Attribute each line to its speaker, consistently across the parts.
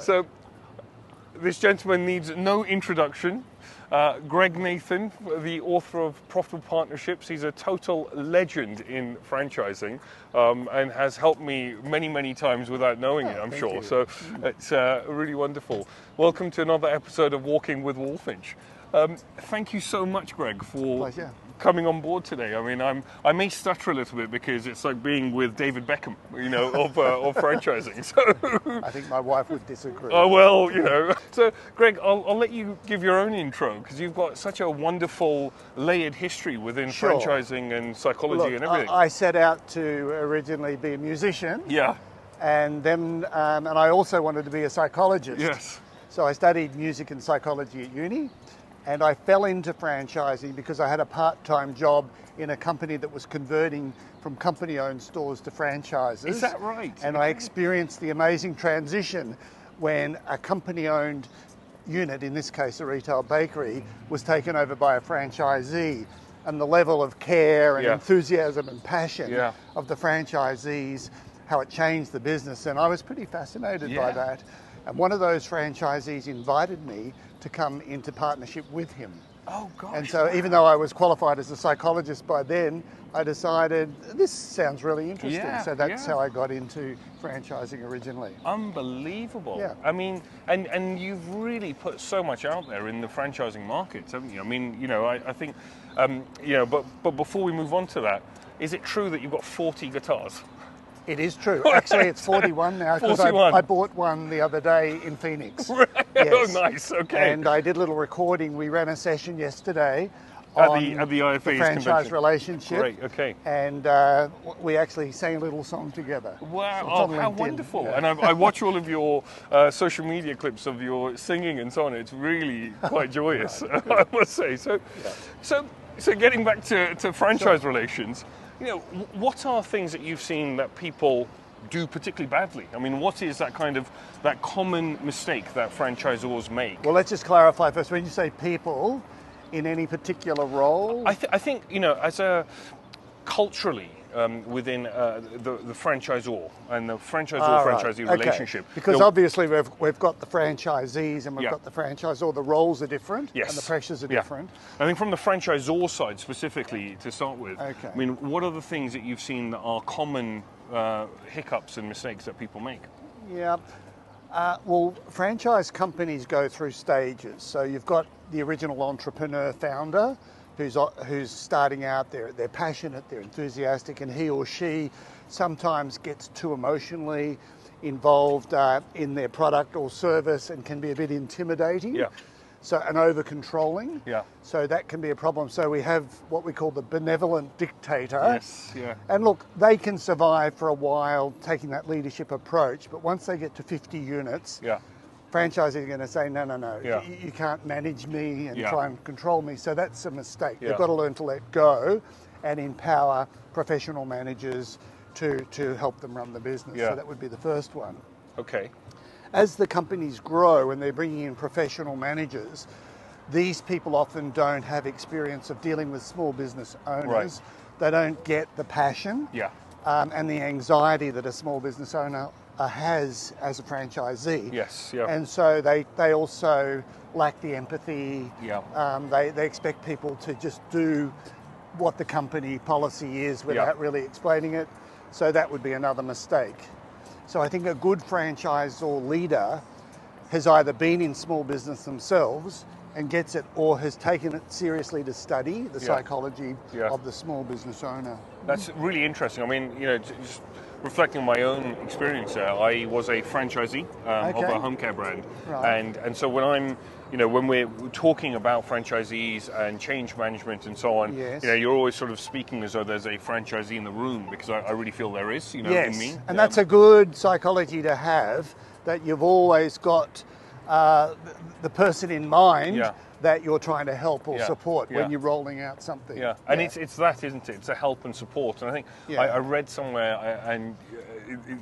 Speaker 1: So this gentleman needs no introduction. Greg Nathan, the author of Profitable Partnerships. He's a total legend in franchising and has helped me many, many times without knowing it, I'm sure.
Speaker 2: You.
Speaker 1: So it's really wonderful. Welcome to another episode of Walking with Wallfinch. Thank you so much, Greg, for
Speaker 2: Pleasure.
Speaker 1: coming on board today. I mean, I may stutter a little bit because it's like being with David Beckham, of franchising. So
Speaker 2: I think my wife would disagree.
Speaker 1: oh well, So, Greg, I'll let you give your own intro because you've got such a wonderful layered history within
Speaker 2: Sure.
Speaker 1: franchising and psychology and everything.
Speaker 2: I set out to originally be a musician,
Speaker 1: Yeah.
Speaker 2: and then and I also wanted to be a psychologist.
Speaker 1: Yes.
Speaker 2: So I studied music and psychology at uni, and I fell into franchising because I had a part-time job in a company that was converting from company-owned stores to franchises.
Speaker 1: Is that right?
Speaker 2: And I experienced the amazing transition when a company-owned unit, in this case a retail bakery, was taken over by a franchisee, and the level of care and
Speaker 1: Yeah.
Speaker 2: enthusiasm and passion
Speaker 1: Yeah.
Speaker 2: of the franchisees, how it changed the business, and I was pretty fascinated by
Speaker 1: Yeah.
Speaker 2: that. And one of those franchisees invited me to come into partnership with him.
Speaker 1: Oh gosh.
Speaker 2: And so even though I was qualified as a psychologist by then, I decided this sounds really interesting.
Speaker 1: Yeah,
Speaker 2: So that's
Speaker 1: yeah.
Speaker 2: how I got into franchising originally.
Speaker 1: Unbelievable.
Speaker 2: Yeah.
Speaker 1: I mean, and you've really put so much out there in the franchising markets, haven't you? I mean, I think, but before we move on to that, is it true that you've got 40 guitars?
Speaker 2: It is true. Actually, it's 41 now because
Speaker 1: 41.
Speaker 2: I bought one the other day in Phoenix.
Speaker 1: Right.
Speaker 2: Yes.
Speaker 1: Oh, nice. Okay.
Speaker 2: And I did a little recording. We ran a session yesterday
Speaker 1: At
Speaker 2: on
Speaker 1: the IFA's
Speaker 2: franchise
Speaker 1: convention.
Speaker 2: relationship.
Speaker 1: Great. Okay.
Speaker 2: And we actually sang a little song together.
Speaker 1: Wow,
Speaker 2: So it's on
Speaker 1: how
Speaker 2: LinkedIn.
Speaker 1: wonderful.
Speaker 2: Yeah.
Speaker 1: And I watch all of your social media clips of your singing and so on. It's really quite joyous, I must say. So getting back to franchise relations, what are things that you've seen that people do particularly badly? I mean, what is that common mistake that franchisors make?
Speaker 2: Well, let's just clarify first. When you say people, in any particular role?
Speaker 1: I think, as a culturally, within the franchisor and the franchisor-franchisee
Speaker 2: right.
Speaker 1: relationship.
Speaker 2: Okay. Because obviously we've got the franchisees and we've
Speaker 1: Yeah.
Speaker 2: got the franchisor. The roles are different
Speaker 1: Yes.
Speaker 2: and the pressures are
Speaker 1: Yeah.
Speaker 2: different.
Speaker 1: I think from the franchisor side specifically, to start with,
Speaker 2: Okay.
Speaker 1: I mean, what are the things that you've seen that are common hiccups and mistakes that people make?
Speaker 2: Yeah. Well, franchise companies go through stages. So you've got the original entrepreneur founder who's starting out, they're passionate, they're enthusiastic, and he or she sometimes gets too emotionally involved in their product or service and can be a bit intimidating.
Speaker 1: Yeah.
Speaker 2: So, and over-controlling.
Speaker 1: Yeah.
Speaker 2: So that can be a problem. So we have what we call the benevolent dictator.
Speaker 1: Yes, yeah.
Speaker 2: And look, they can survive for a while taking that leadership approach, but once they get to 50 units,
Speaker 1: Yeah.
Speaker 2: franchisees are going to say, no,
Speaker 1: Yeah.
Speaker 2: you can't manage me and
Speaker 1: Yeah.
Speaker 2: try and control me. So that's a mistake.
Speaker 1: Yeah.
Speaker 2: They've got to learn to let go and empower professional managers to help them run the business.
Speaker 1: Yeah.
Speaker 2: So that would be the first one.
Speaker 1: Okay.
Speaker 2: As the companies grow and they're bringing in professional managers, these people often don't have experience of dealing with small business owners.
Speaker 1: Right.
Speaker 2: They don't get the passion
Speaker 1: Yeah.
Speaker 2: and the anxiety that a small business owner has as a franchisee.
Speaker 1: Yes, yeah.
Speaker 2: And so they also lack the empathy.
Speaker 1: Yeah.
Speaker 2: They expect people to just do what the company policy is without really explaining it. So that would be another mistake. So I think a good franchisor leader has either been in small business themselves and gets it, or has taken it seriously to study the psychology of the small business owner.
Speaker 1: That's really interesting. I mean, just reflecting on my own experience there, I was a franchisee of a home care brand.
Speaker 2: Right.
Speaker 1: And so when I'm, when we're talking about franchisees and change management and so on,
Speaker 2: Yes.
Speaker 1: you're always sort of speaking as though there's a franchisee in the room, because I really feel there is,
Speaker 2: Yes,
Speaker 1: in me.
Speaker 2: and that's a good psychology to have, that you've always got the person in mind that you're trying to help or support when you're rolling out something.
Speaker 1: Yeah, and it's that, isn't it? It's a help and support. And I think I read somewhere, and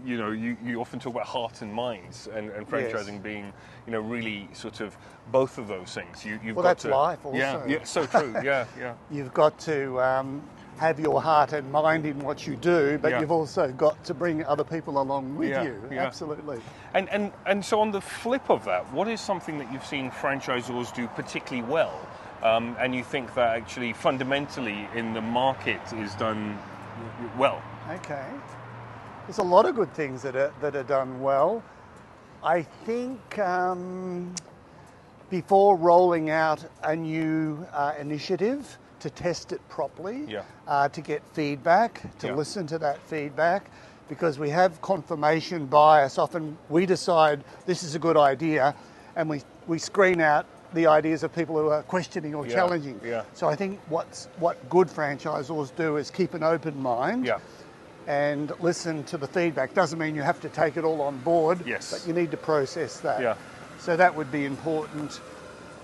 Speaker 1: you often talk about heart and minds, and franchising being, really sort of both of those things. You've got
Speaker 2: that's
Speaker 1: to,
Speaker 2: life also.
Speaker 1: Yeah, so true. Yeah.
Speaker 2: You've got to have your heart and mind in what you do, but
Speaker 1: Yeah.
Speaker 2: you've also got to bring other people along with
Speaker 1: Yeah,
Speaker 2: you.
Speaker 1: yeah.
Speaker 2: Absolutely.
Speaker 1: And so on the flip of that, what is something that you've seen franchisors do particularly well, and you think that actually fundamentally in the market is done well?
Speaker 2: Okay. There's a lot of good things that are done well. I think before rolling out a new initiative, to test it properly, to get feedback, to listen to that feedback, because we have confirmation bias. Often we decide this is a good idea, and we screen out the ideas of people who are questioning or challenging. So I think what good franchisors do is keep an open mind and listen to the feedback. Doesn't mean you have to take it all on board, but you need to process that. So that would be important.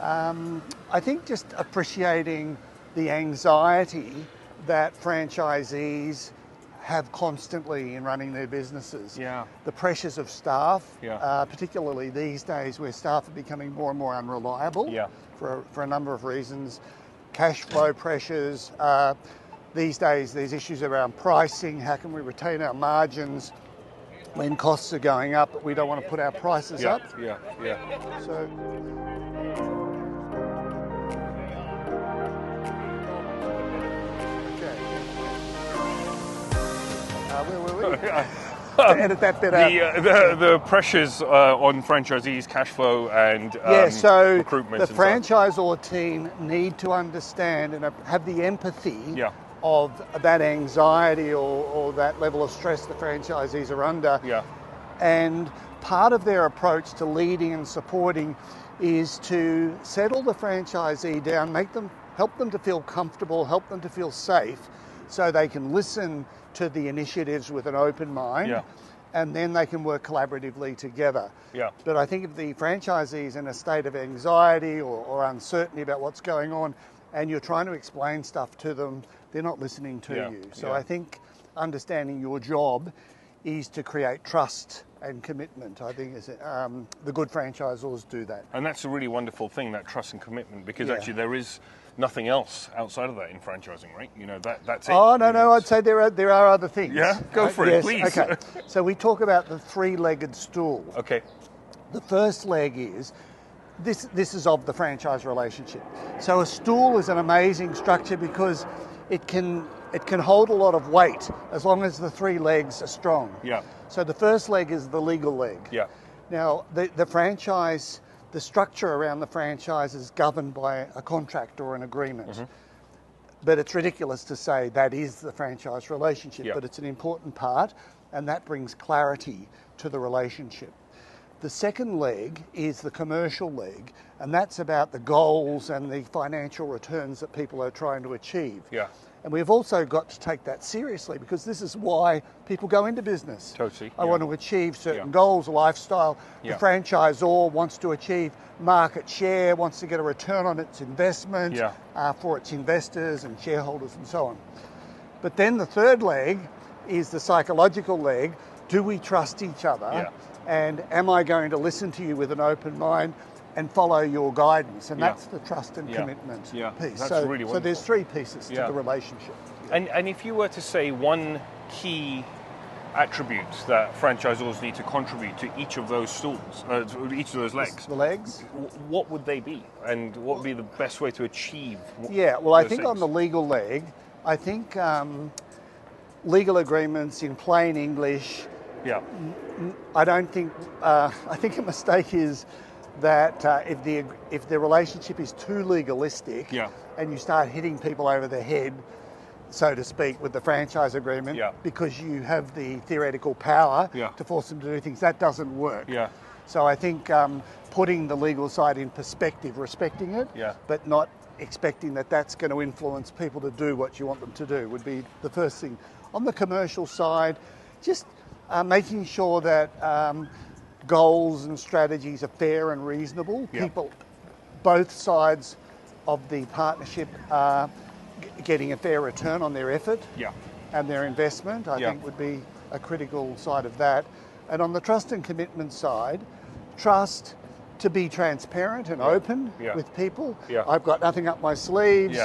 Speaker 2: I think just appreciating the anxiety that franchisees have constantly in running their businesses. The pressures of staff, particularly these days where staff are becoming more and more unreliable for a number of reasons. Cash flow pressures. These days there's issues around pricing. How can we retain our margins when costs are going up, but we don't want to put our prices up? So where were we? Edit that bit out.
Speaker 1: The pressures on franchisees, cash flow, and
Speaker 2: so
Speaker 1: recruitment.
Speaker 2: The franchisor team need to understand and have the empathy of that anxiety or that level of stress the franchisees are under. And part of their approach to leading and supporting is to settle the franchisee down, help them to feel comfortable, help them to feel safe, so they can listen to the initiatives with an open mind, and then they can work collaboratively together. But I think if the franchisee is in a state of anxiety or uncertainty about what's going on, and you're trying to explain stuff to them, they're not listening to you. So I think understanding your job is to create trust and commitment. I think the good franchisors do that.
Speaker 1: And that's a really wonderful thing, that trust and commitment, because actually there is nothing else outside of that in franchising, right? You know, that's it.
Speaker 2: Oh, no, I'd say there are other things.
Speaker 1: Go for it, please.
Speaker 2: Okay. So we talk about the three-legged stool.
Speaker 1: Okay.
Speaker 2: The first leg is, this is of the franchise relationship. So a stool is an amazing structure because it can hold a lot of weight as long as the three legs are strong. So the first leg is the legal leg. Now, the franchise, the structure around the franchise is governed by a contract or an agreement. But it's ridiculous to say that is the franchise relationship, but it's an important part, and that brings clarity to the relationship. The second leg is the commercial leg, and that's about the goals and the financial returns that people are trying to achieve. And we've also got to take that seriously, because this is why people go into business. I want to achieve certain goals, lifestyle. The franchisor wants to achieve market share, wants to get a return on its investment for its investors and shareholders and so on. But then the third leg is the psychological leg. Do we trust each other? And am I going to listen to you with an open mind and follow your guidance? And that's the trust and commitment piece.
Speaker 1: That's
Speaker 2: so,
Speaker 1: really wonderful.
Speaker 2: so there's three pieces to the relationship.
Speaker 1: And if you were to say one key attribute that franchisors need to contribute to each of those stools, each of those legs,
Speaker 2: The legs?
Speaker 1: what would they be? And what would be the best way to achieve
Speaker 2: I think on the legal leg, I think legal agreements in plain English, I don't think, I think a mistake is that if the relationship is too legalistic and you start hitting people over the head, so to speak, with the franchise agreement, because you have the theoretical power to force them to do things, that doesn't work. So I think putting the legal side in perspective, respecting it, but not expecting that that's going to influence people to do what you want them to do would be the first thing. On the commercial side, just making sure that goals and strategies are fair and reasonable. People, both sides of the partnership are getting a fair return on their effort and their investment, I think would be a critical side of that. And on the trust and commitment side, trust to be transparent and open with people. I've got nothing up my sleeves.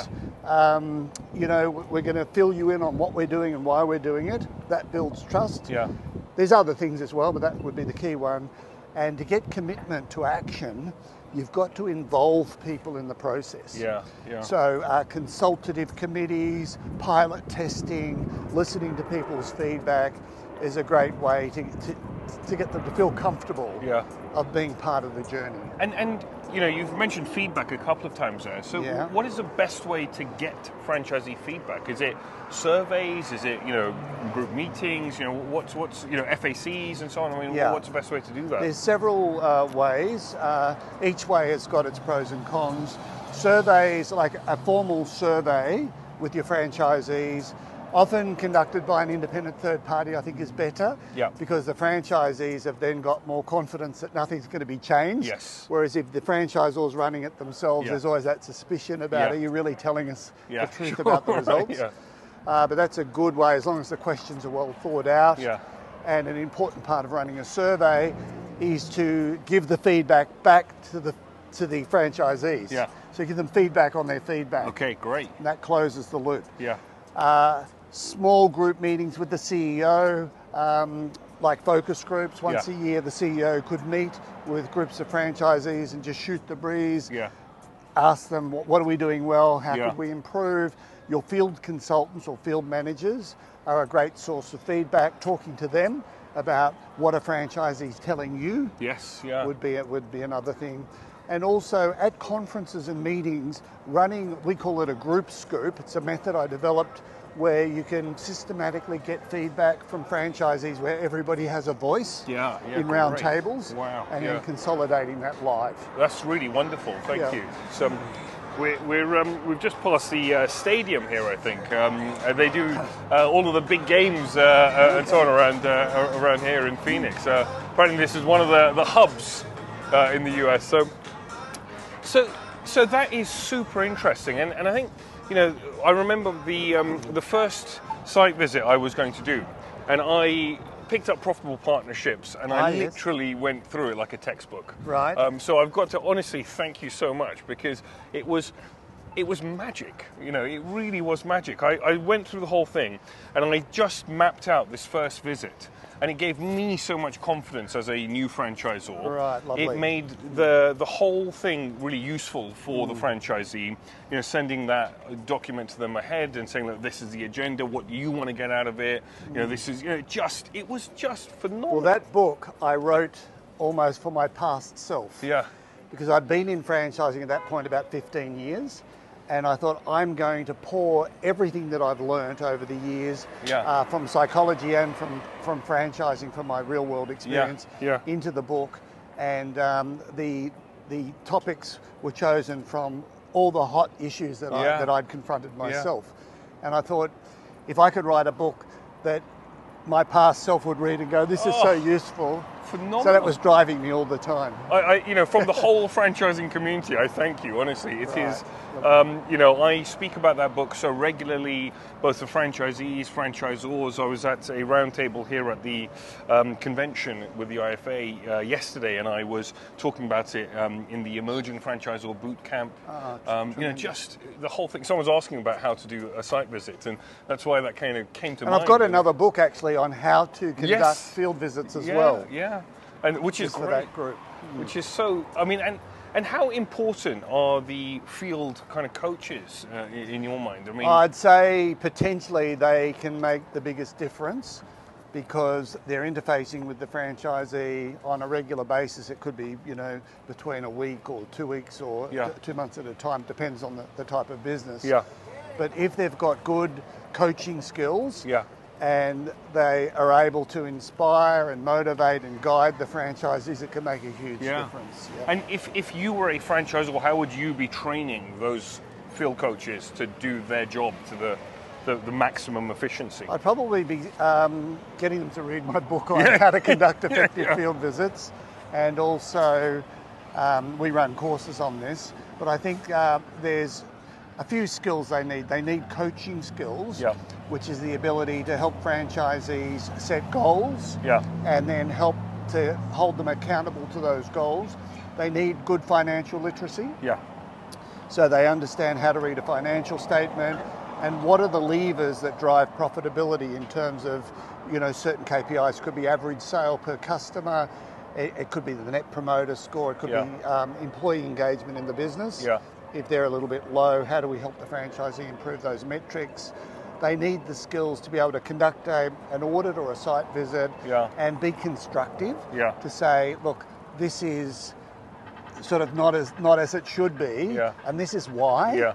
Speaker 2: You know, we're going to fill you in on what we're doing and why we're doing it. That builds trust.
Speaker 1: Yeah.
Speaker 2: There's other things as well, but that would be the key one. And to get commitment to action, you've got to involve people in the process.
Speaker 1: Yeah, yeah.
Speaker 2: So consultative committees, pilot testing, listening to people's feedback is a great way to get them to feel comfortable of being part of the journey.
Speaker 1: And you know, you've mentioned feedback a couple of times there. So what is the best way to get franchisee feedback? Is it surveys? Is it, you know, group meetings? You know, what's you know, FACs and so on? I mean, what's the best way to do that?
Speaker 2: There's several ways. Each way has got its pros and cons. Surveys, like a formal survey with your franchisees, often conducted by an independent third party, I think is better, because the franchisees have then got more confidence that nothing's going to be changed.
Speaker 1: Yes.
Speaker 2: Whereas if the franchisor's running it themselves, there's always that suspicion about, are you really telling us the truth about the results? But that's a good way, as long as the questions are well thought out. And an important part of running a survey is to give the feedback back to the franchisees. So give them feedback on their feedback.
Speaker 1: Okay, great.
Speaker 2: And that closes the loop.
Speaker 1: Yeah.
Speaker 2: Small group meetings with the CEO, like focus groups. Once a year, the CEO could meet with groups of franchisees and just shoot the breeze. Ask them, what are we doing well? How could we improve? Your field consultants or field managers are a great source of feedback. Talking to them about what a franchisee is telling you would be another thing. And also at conferences and meetings, running, we call it a group scoop. It's a method I developed where you can systematically get feedback from franchisees where everybody has a voice in round tables, and then consolidating that live.
Speaker 1: That's really wonderful. Thank you. So we've just passed the stadium here, I think. They do all of the big games and so on around here in Phoenix. Apparently this is one of the hubs in the US. So that is super interesting, and I think, you know, I remember the first site visit I was going to do, and I picked up Profitable Partnerships, and I literally went through it like a textbook.
Speaker 2: Right.
Speaker 1: So I've got to honestly thank you so much, because it was magic. You know, it really was magic. I went through the whole thing, and I just mapped out this first visit. And it gave me so much confidence as a new franchisor.
Speaker 2: Right, lovely.
Speaker 1: It made the whole thing really useful for the franchisee. You know, sending that document to them ahead and saying that this is the agenda, what do you want to get out of it? You know, this is, you know, it was just phenomenal.
Speaker 2: Well, that book I wrote almost for my past self. Because I'd been in franchising at that point about 15 years. And I thought, I'm going to pour everything that I've learned over the years from psychology and from franchising, from my real world experience, into the book. And the topics were chosen from all the hot issues that I'd confronted myself. And I thought, if I could write a book that my past self would read and go, this is so useful.
Speaker 1: Phenomenal.
Speaker 2: So that was driving me all the time.
Speaker 1: You know, from the whole franchising community, I thank you, honestly. It is, you know, I speak about that book so regularly, both the franchisees, franchisors. I was at a roundtable here at the convention with the IFA yesterday, and I was talking about it in the Emerging Franchisor Boot Camp. You know, just the whole thing. Someone was asking about how to do a site visit, and that's why that kind of came to mind.
Speaker 2: And I've got another book, actually, on how to conduct field visits as well.
Speaker 1: And which is great.
Speaker 2: For that group.
Speaker 1: Which is so, I mean, and how important are the field kind of coaches in your mind? I mean,
Speaker 2: I'd say potentially they can make the biggest difference, because they're interfacing with the franchisee on a regular basis. It could be, you know, between a week or 2 weeks or 2 months at a time, depends on the type of business. But if they've got good coaching skills, and they are able to inspire and motivate and guide the franchisees, it can make a huge difference.
Speaker 1: And if you were a franchisor, how would you be training those field coaches to do their job to the maximum efficiency?
Speaker 2: I'd probably be getting them to read my book on how to conduct effective field visits, and also we run courses on this, but I think there's a few skills they need. They need coaching skills, which is the ability to help franchisees set goals and then help to hold them accountable to those goals. They need good financial literacy. so they understand how to read a financial statement and what are the levers that drive profitability in terms of, certain KPIs. Could be average sale per customer, it could be the net promoter score, it could be employee engagement in the business.
Speaker 1: Yeah.
Speaker 2: If they're a little bit low, how do we help the franchisee improve those metrics? They need the skills to be able to conduct an audit or a site visit and be constructive to say, look, this is sort of not as it should be, and this is why.
Speaker 1: Yeah.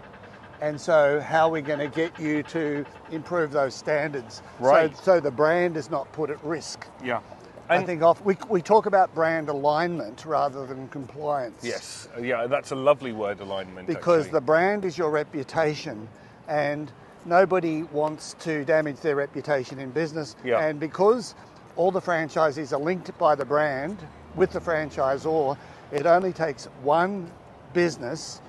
Speaker 2: And so how are we going to get you to improve those standards?
Speaker 1: Right.
Speaker 2: So the brand is not put at risk.
Speaker 1: Yeah.
Speaker 2: I think we talk about brand alignment rather than compliance.
Speaker 1: Yes. Yeah, that's a lovely word, alignment.
Speaker 2: Because
Speaker 1: actually.
Speaker 2: the brand is your reputation, and nobody wants to damage their reputation in business.
Speaker 1: Yeah.
Speaker 2: And because all the franchisees are linked by the brand with the franchisor, it only takes one business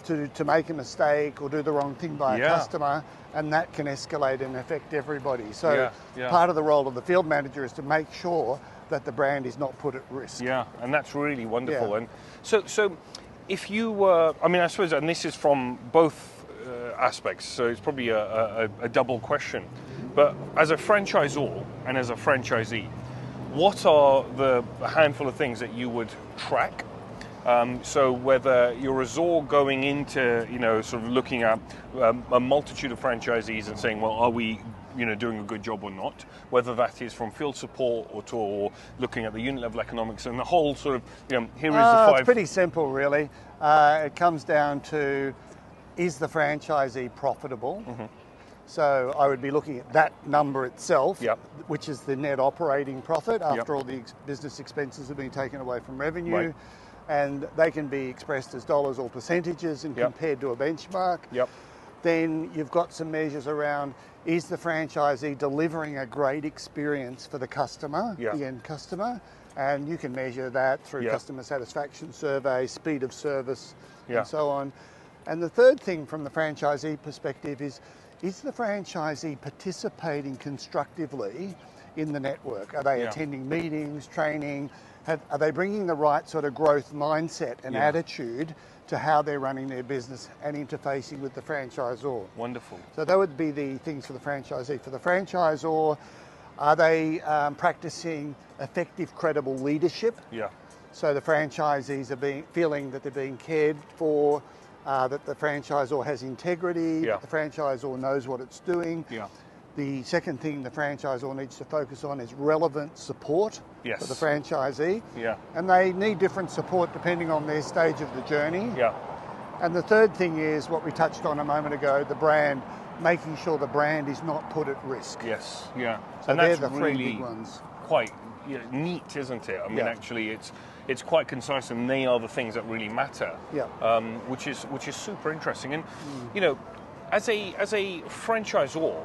Speaker 2: to make a mistake or do the wrong thing by a customer, and that can escalate and affect everybody. So part of the role of the field manager is to make sure that the brand is not put at risk.
Speaker 1: Yeah, and that's really wonderful.
Speaker 2: Yeah.
Speaker 1: And so if you were, I suppose, and this is from both aspects, so it's probably a double question, but as a franchisor and as a franchisee, what are the handful of things that you would track? So whether you're a ZOR going into, sort of looking at a multitude of franchisees and saying, well, are we, doing a good job or not? Whether that is from field support or looking at the unit level economics and the whole sort of, here is the five.
Speaker 2: It's pretty simple, really. It comes down to, is the franchisee profitable? Mm-hmm. So I would be looking at that number itself, which is the net operating profit after all the business expenses have been taken away from revenue.
Speaker 1: Right.
Speaker 2: And they can be expressed as dollars or percentages and compared to a benchmark.
Speaker 1: Yep.
Speaker 2: Then you've got some measures around, is the franchisee delivering a great experience for the customer, the end customer? And you can measure that through customer satisfaction survey, speed of service, and so on. And the third thing from the franchisee perspective is the franchisee participating constructively in the network? Are they attending meetings, training? Are they bringing the right sort of growth mindset and attitude to how they're running their business and interfacing with the franchisor?
Speaker 1: Wonderful.
Speaker 2: So that would be the things for the franchisee. For the franchisor, are they practicing effective, credible leadership?
Speaker 1: Yeah.
Speaker 2: So the franchisees are feeling that they're being cared for, that the franchisor has integrity, that the franchisor knows what it's doing.
Speaker 1: Yeah.
Speaker 2: The second thing the franchisor needs to focus on is relevant support for the franchisee.
Speaker 1: Yeah.
Speaker 2: And they need different support depending on their stage of the journey.
Speaker 1: Yeah.
Speaker 2: And the third thing is what we touched on a moment ago, the brand, making sure the brand is not put at risk.
Speaker 1: Yes, yeah.
Speaker 2: So
Speaker 1: and
Speaker 2: they're
Speaker 1: that's
Speaker 2: the three
Speaker 1: really
Speaker 2: big ones.
Speaker 1: Quite neat, isn't it? I mean, actually, it's quite concise, and they are the things that really matter.
Speaker 2: Yeah.
Speaker 1: Which is super interesting. And as a franchisor,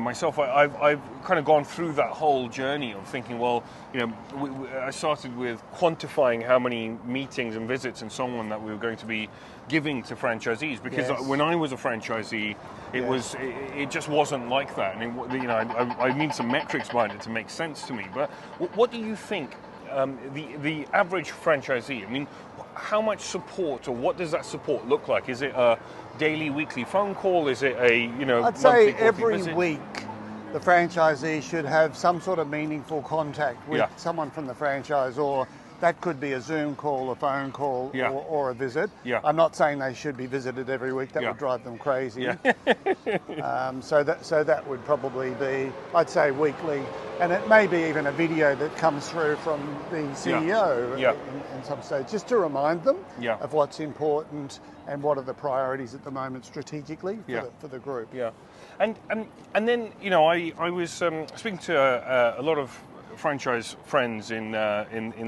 Speaker 1: myself, I've kind of gone through that whole journey of thinking, well, I started with quantifying how many meetings and visits and so on that we were going to be giving to franchisees, because when I was a franchisee, it just wasn't like that. And I need some metrics behind it to make sense to me. But what do you think? The average franchisee, I mean, how much support, or what does that support look like? Is it a daily, weekly phone call? Is it a,
Speaker 2: I'd say every week the franchisee should have some sort of meaningful contact with someone from the franchisor. That could be a Zoom call, a phone call, or a visit. Yeah. I'm not saying they should be visited every week. That would drive them crazy. Yeah. So that would probably be, I'd say, weekly. And it may be even a video that comes through from the CEO in some stage, just to remind them of what's important and what are the priorities at the moment strategically for the group.
Speaker 1: Yeah. And then, I was speaking to a lot of franchise friends in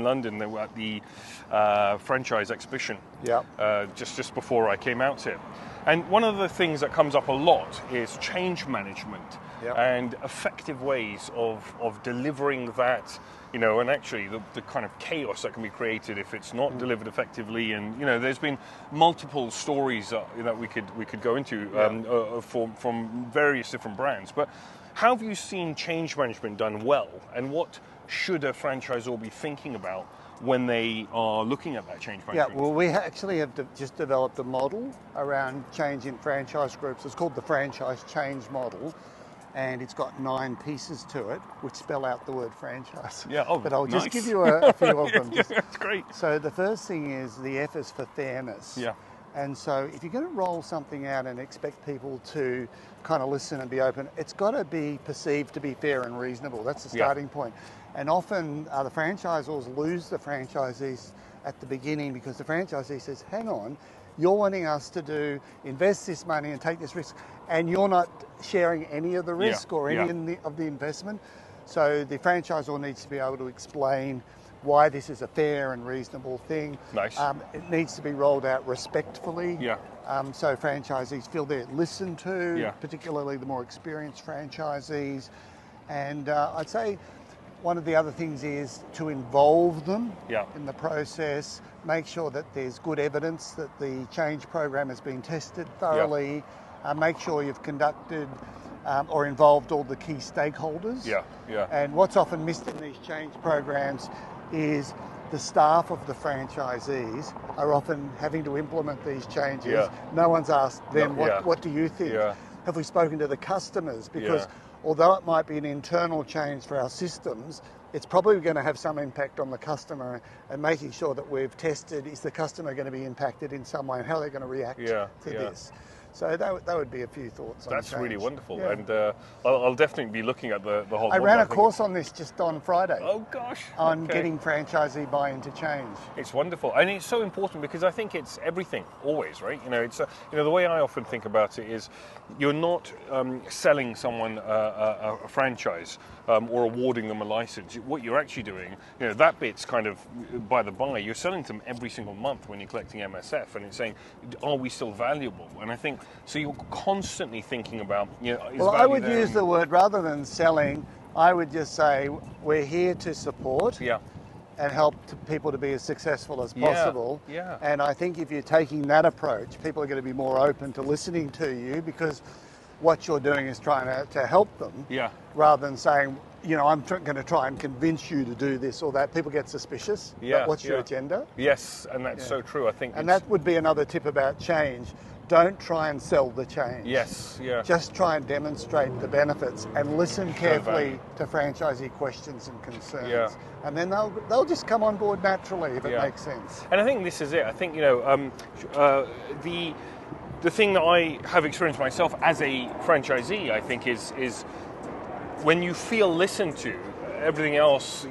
Speaker 1: London. They were at the franchise exhibition just before I came out here. And one of the things that comes up a lot is change management and effective ways of delivering that, and actually the kind of chaos that can be created if it's not delivered effectively. And there's been multiple stories that we could go into from various different brands. But how have you seen change management done well, and what should a franchisor be thinking about when they are looking at that change
Speaker 2: Yeah,
Speaker 1: management?
Speaker 2: well, we actually have just developed a model around change in franchise groups. It's called the franchise change model, and it's got 9 pieces to it, which spell out the word franchise.
Speaker 1: Yeah, oh,
Speaker 2: but I'll just
Speaker 1: nice.
Speaker 2: give you a few of them.
Speaker 1: Yeah, that's great.
Speaker 2: So the first thing is the F is for fairness.
Speaker 1: Yeah.
Speaker 2: And so if you're going to roll something out and expect people to kind of listen and be open, it's got to be perceived to be fair and reasonable. That's the starting point. And often the franchisors lose the franchisees at the beginning because the franchisee says, hang on, you're wanting us to invest this money and take this risk, and you're not sharing any of the risk or any of the investment. So the franchisor needs to be able to explain why this is a fair and reasonable thing.
Speaker 1: Nice.
Speaker 2: It needs to be rolled out respectfully.
Speaker 1: Yeah.
Speaker 2: So franchisees feel they're listened to, particularly the more experienced franchisees. And I'd say one of the other things is to involve them in the process, make sure that there's good evidence that the change program has been tested thoroughly, make sure you've conducted or involved all the key stakeholders. And what's often missed in these change programs is the staff of the franchisees are often having to implement these changes. No one's asked them, what do you think? Have we spoken to the customers? Because although it might be an internal change for our systems, it's probably going to have some impact on the customer, and making sure that we've tested, is the customer going to be impacted in some way and how they're going to react to this. So that would be a few thoughts on
Speaker 1: That's
Speaker 2: change.
Speaker 1: really wonderful, and I'll definitely be looking at the whole.
Speaker 2: I ran a course on this just on Friday.
Speaker 1: Oh gosh!
Speaker 2: On getting franchisee buy-in to change.
Speaker 1: It's wonderful, and it's so important because I think it's everything always, right? You know, it's the way I often think about it is, you're not selling someone a franchise or awarding them a license. What you're actually doing, that bit's kind of by the by. You're selling to them every single month when you're collecting MSF, and it's saying, are we still valuable? And I think so. You're constantly thinking about, is
Speaker 2: well, I would
Speaker 1: there?
Speaker 2: use the word, rather than selling, I would just say we're here to support and help people to be as successful as possible. And I think if you're taking that approach, people are going to be more open to listening to you, because what you're doing is trying to help them, rather than saying, I'm going to try and convince you to do this or that. People get suspicious. What's your agenda?
Speaker 1: Yes, and that's so true. I think,
Speaker 2: and that would be another tip about change. Don't try and sell the change. Just try and demonstrate the benefits and listen carefully to franchisee questions and concerns. And then they'll just come on board naturally if it makes sense.
Speaker 1: And I think this is it. I think, the thing that I have experienced myself as a franchisee, I think, is when you feel listened to, everything else,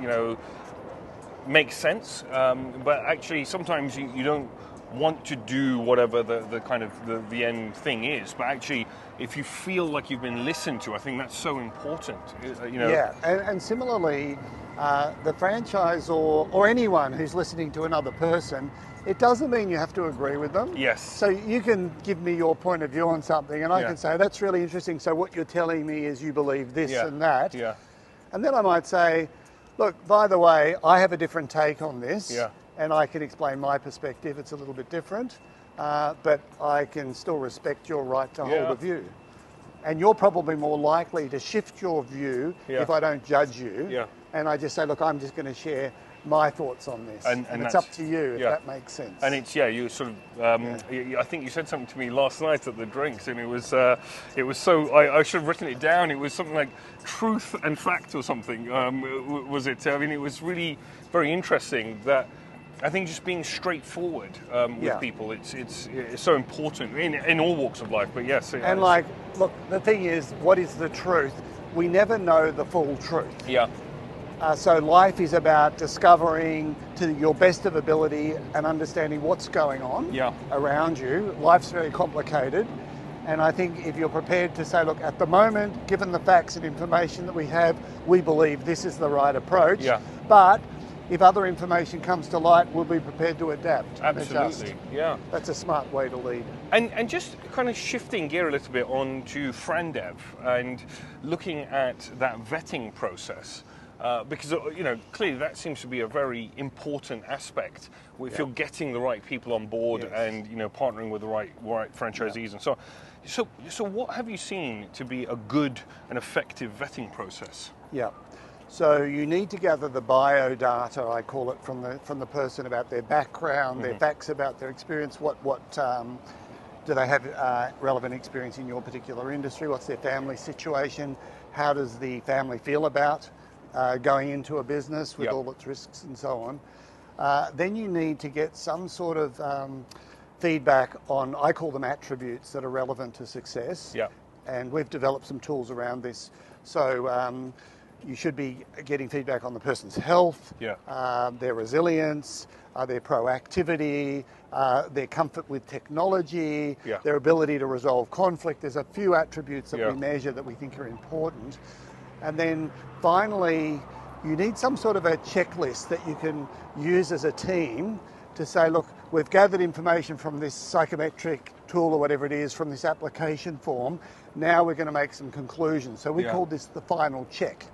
Speaker 1: makes sense. But actually, sometimes you don't want to do whatever the kind of the end thing is, but actually, if you feel like you've been listened to, I think that's so important.
Speaker 2: And similarly, the franchisor or anyone who's listening to another person, it doesn't mean you have to agree with them. So you can give me your point of view on something, and I can say, that's really interesting. So what you're telling me is you believe this and that. And then I might say, look, by the way, I have a different take on this. And I can explain my perspective. It's a little bit different, but I can still respect your right to hold a view. And you're probably more likely to shift your view if I don't judge you. And I just say, look, I'm just going to share my thoughts on this. And it's up to you if that makes sense.
Speaker 1: And it's, you sort of, I think you said something to me last night at the drinks, and it was so, I should have written it down. It was something like truth and fact or something, was it? I mean, it was really very interesting that, I think just being straightforward with people, it's so important in all walks of life. But yes,
Speaker 2: and look, the thing is, what is the truth? We never know the full truth. So life is about discovering to your best of ability and understanding what's going on around you. Life's very complicated, and I think if you're prepared to say, look, at the moment, given the facts and information that we have, we believe this is the right approach. But if other information comes to light, we'll be prepared to adapt.
Speaker 1: Absolutely,
Speaker 2: That's a smart way to lead.
Speaker 1: And just kind of shifting gear a little bit on to FranDev and looking at that vetting process, because clearly that seems to be a very important aspect. If you're getting the right people on board and partnering with the right franchisees and so on. So what have you seen to be a good and effective vetting process?
Speaker 2: So you need to gather the biodata, I call it, from the person about their background, their facts about their experience, what do they have relevant experience in your particular industry, what's their family situation, how does the family feel about going into a business with all its risks and so on. Then you need to get some sort of feedback on, I call them attributes that are relevant to success. And we've developed some tools around this. So you should be getting feedback on the person's health, their resilience, their proactivity, their comfort with technology, their ability to resolve conflict. There's a few attributes that we measure that we think are important. And then finally, you need some sort of a checklist that you can use as a team to say, look, we've gathered information from this psychometric tool or whatever it is, from this application form. Now we're going to make some conclusions. So we call this the final check.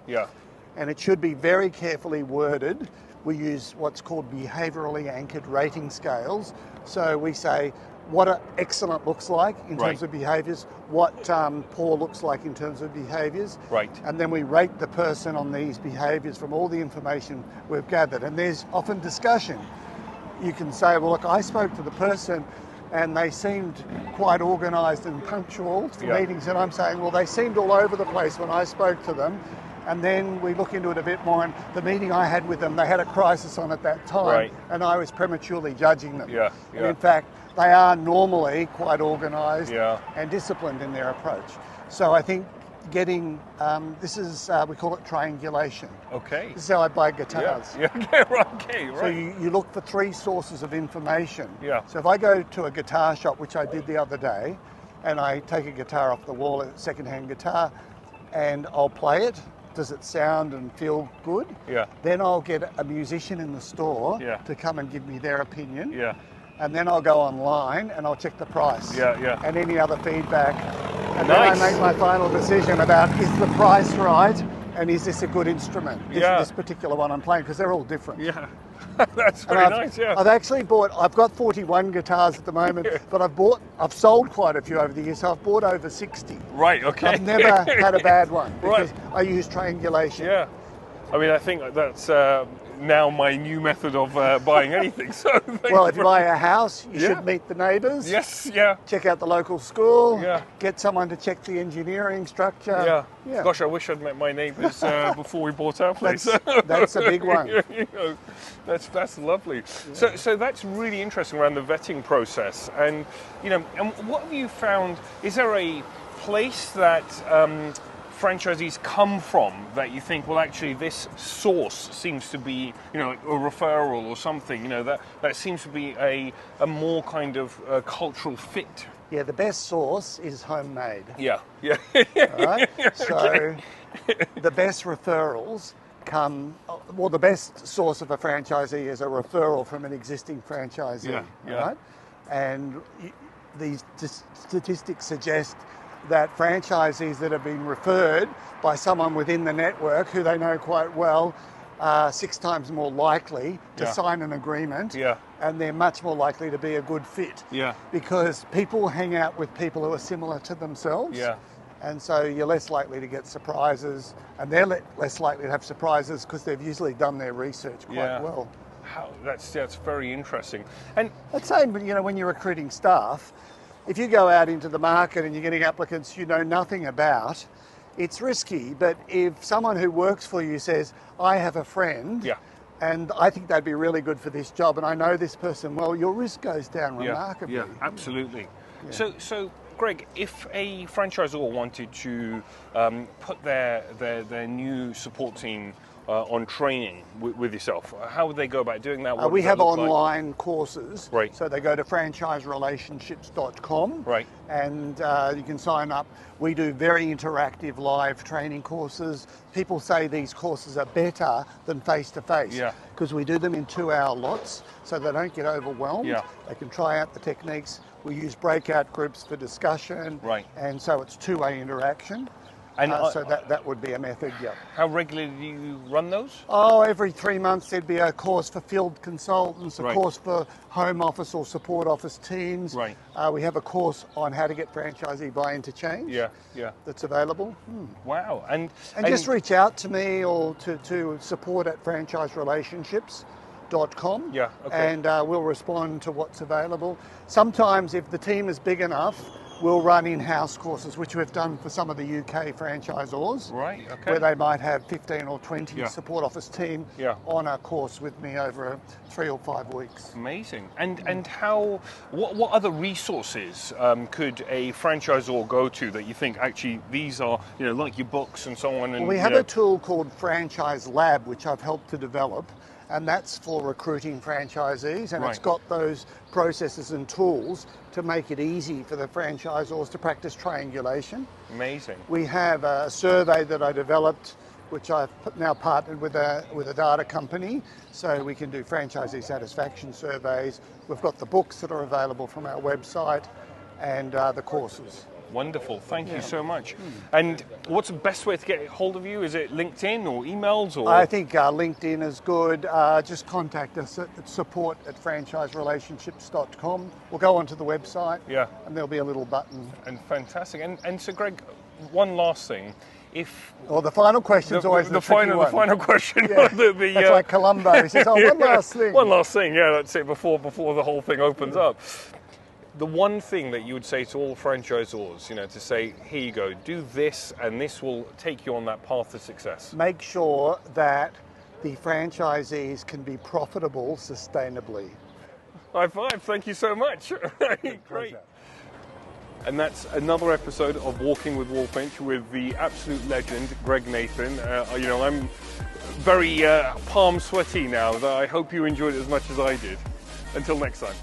Speaker 2: And it should be very carefully worded. We use what's called behaviourally anchored rating scales. So we say what excellent looks like in terms of behaviours, what poor looks like in terms of behaviours. And then we rate the person on these behaviours from all the information we've gathered. And there's often discussion. You can say, well, look, I spoke to the person and they seemed quite organised and punctual to meetings, and I'm saying, well, they seemed all over the place when I spoke to them. And then we look into it a bit more, and the meeting I had with them, they had a crisis on at that time, and I was prematurely judging them. And in fact, they are normally quite organised and disciplined in their approach. So I think getting, this is, we call it triangulation. This is how I buy guitars. So you look for 3 sources of information. So if I go to a guitar shop, which I did the other day, and I take a guitar off the wall, a second-hand guitar, and I'll play it, does it sound and feel good? Then I'll get a musician in the store to come and give me their opinion. And then I'll go online and I'll check the price and any other feedback. And then I make my final decision about, is the price right and is this a good instrument? This particular one I'm playing, because they're all different.
Speaker 1: That's very nice,
Speaker 2: I've actually bought, I've got 41 guitars at the moment, but I've sold quite a few over the years, so I've bought over 60. I've never had a bad one because I use triangulation.
Speaker 1: I mean, I think that's now my new method of buying anything. So
Speaker 2: well, if you buy a house, you should meet the neighbours. Check out the local school. Get someone to check the engineering structure.
Speaker 1: Gosh, I wish I'd met my neighbours before we bought our place.
Speaker 2: That's a big one.
Speaker 1: That's lovely. So that's really interesting around the vetting process. And and what have you found? Is there a place that franchisees come from that you think, well, actually this source seems to be, a referral or something, that seems to be a more kind of cultural fit?
Speaker 2: The best source is homemade.
Speaker 1: Right?
Speaker 2: So the best referrals come, well, the best source of a franchisee is a referral from an existing franchisee, right? And these statistics suggest that franchisees that have been referred by someone within the network who they know quite well are 6 times more likely to sign an agreement, and they're much more likely to be a good fit. Because people hang out with people who are similar to themselves. And so you're less likely to get surprises, and they're less likely to have surprises because they've usually done their research quite well.
Speaker 1: That's very interesting. And
Speaker 2: I'd say, when you're recruiting staff, if you go out into the market and you're getting applicants you know nothing about, it's risky. But if someone who works for you says, I have a friend and I think they'd be really good for this job and I know this person well, your risk goes down remarkably.
Speaker 1: Absolutely. So Greg, if a franchisor wanted to put their new support team on training with yourself, how would they go about doing that?
Speaker 2: We have online courses, so they go to franchiserelationships.com, and you can sign up. We do very interactive live training courses. People say these courses are better than face-to-face because we do them in 2-hour lots so they don't get overwhelmed. They can try out the techniques. We use breakout groups for discussion, and so it's 2-way interaction.
Speaker 1: And
Speaker 2: so that would be a method, yeah.
Speaker 1: how regularly do you run those?
Speaker 2: Oh, every 3 months there'd be a course for field consultants, a
Speaker 1: Right.
Speaker 2: course for home office or support office teams.
Speaker 1: Right.
Speaker 2: We have a course on how to get franchisee buy-in to change.
Speaker 1: Yeah, yeah.
Speaker 2: That's available.
Speaker 1: Wow. And
Speaker 2: Just reach out to me or to support at franchiserelationships.com.
Speaker 1: Yeah, okay.
Speaker 2: And we'll respond to what's available. Sometimes if the team is big enough, we'll run in-house courses, which we've done for some of the UK franchisors.
Speaker 1: Right, okay.
Speaker 2: Where they might have 15 or 20
Speaker 1: Yeah.
Speaker 2: support office team
Speaker 1: Yeah.
Speaker 2: on a course with me over 3 or 5 weeks.
Speaker 1: Amazing. And how? What other resources could a franchisor go to that you think actually these are, you know, like your books and so on? And
Speaker 2: We have
Speaker 1: you know,
Speaker 2: a tool called Franchise Lab, which I've helped to develop, and that's for recruiting franchisees, and
Speaker 1: Right.
Speaker 2: it's got those processes and tools to make it easy for the franchisors to practice triangulation.
Speaker 1: amazing.
Speaker 2: We have a survey that I developed, which I've now partnered with a data company, so we can do franchisee satisfaction surveys. We've got the books that are available from our website and the courses.
Speaker 1: Wonderful. Thank you so much. And what's the best way to get hold of you? Is it LinkedIn or emails or?
Speaker 2: I think LinkedIn is good. Just contact us at support@franchiserelationships.com. We'll go onto the website,
Speaker 1: Yeah.
Speaker 2: and there'll be a little button.
Speaker 1: And fantastic. And so, Greg, one last thing. If
Speaker 2: Or the final question's always the tricky one.
Speaker 1: the final question.
Speaker 2: Yeah.
Speaker 1: the,
Speaker 2: That's like Columbo. He says, "Oh, one last thing."
Speaker 1: One last thing. Yeah, that's it. Before the whole thing opens up. The one thing that you would say to all franchisors, you know, to say, here you go, do this, and this will take you on that path to success.
Speaker 2: Make sure that the franchisees can be profitable sustainably.
Speaker 1: High five. Thank you so much. Great. And that's another episode of Walking with Wallfinch with the absolute legend, Greg Nathan. You know, I'm very palm sweaty now. I hope you enjoyed it as much as I did. Until next time.